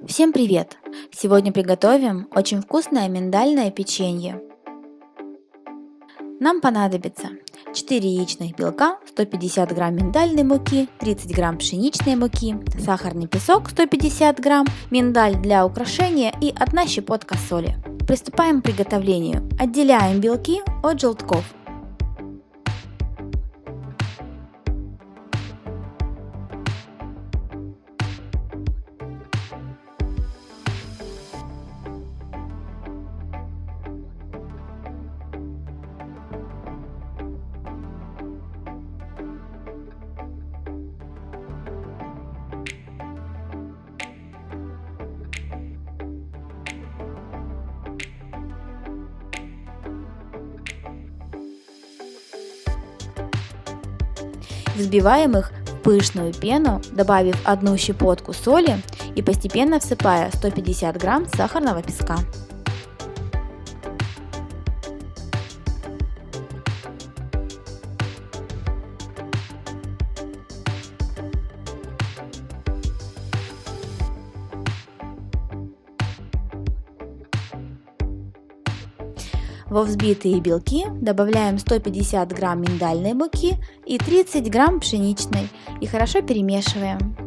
Всем привет! Сегодня приготовим очень вкусное миндальное печенье. Нам понадобится 4 яичных белка, 150 грамм миндальной муки, 30 грамм пшеничной муки, сахарный песок 150 грамм, миндаль для украшения и 1 щепотка соли. Приступаем к приготовлению. Отделяем белки от желтков. Взбиваем их в пышную пену, добавив 1 щепотку соли и постепенно всыпая 150 грамм сахарного песка. Во взбитые белки добавляем 150 грамм миндальной муки и 30 грамм пшеничной и хорошо перемешиваем.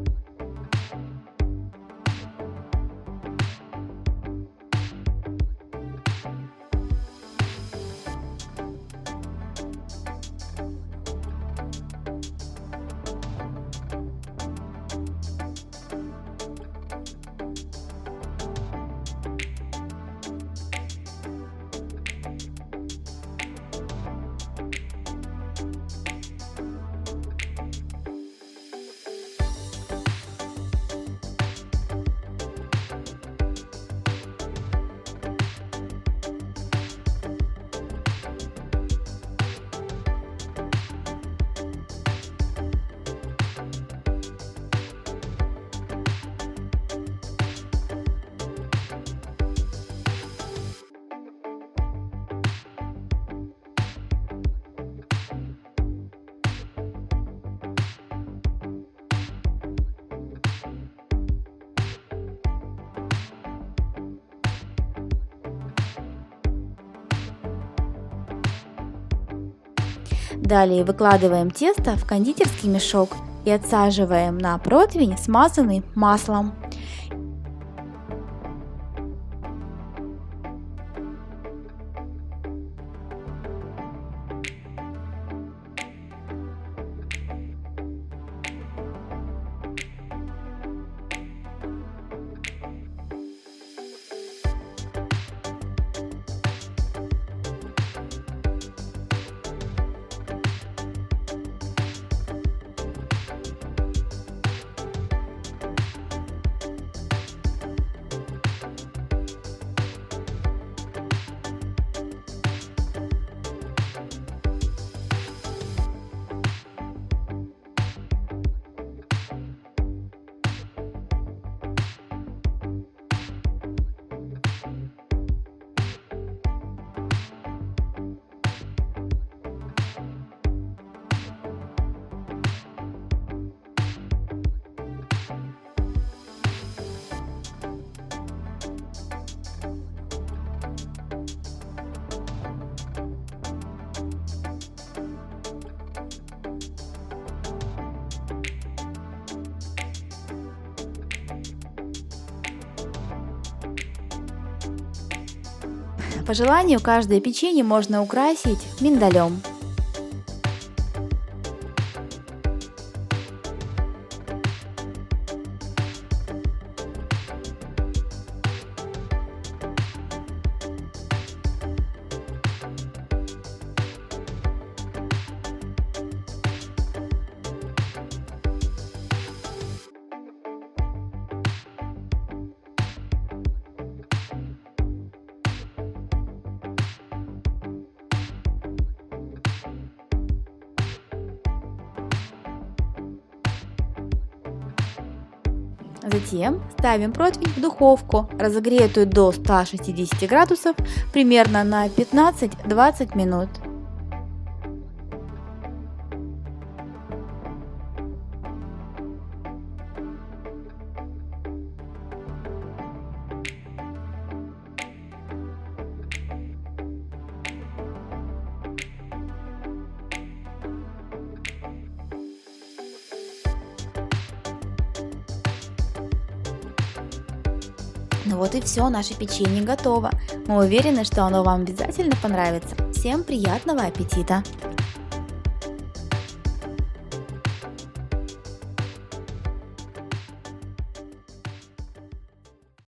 Далее выкладываем тесто в кондитерский мешок и отсаживаем на противень, смазанный маслом. По желанию каждое печенье можно украсить миндалем. Затем ставим противень в духовку, разогретую до 160 градусов, примерно на 15-20 минут. Ну вот и все, наше печенье готово. Мы уверены, что оно вам обязательно понравится. Всем приятного аппетита!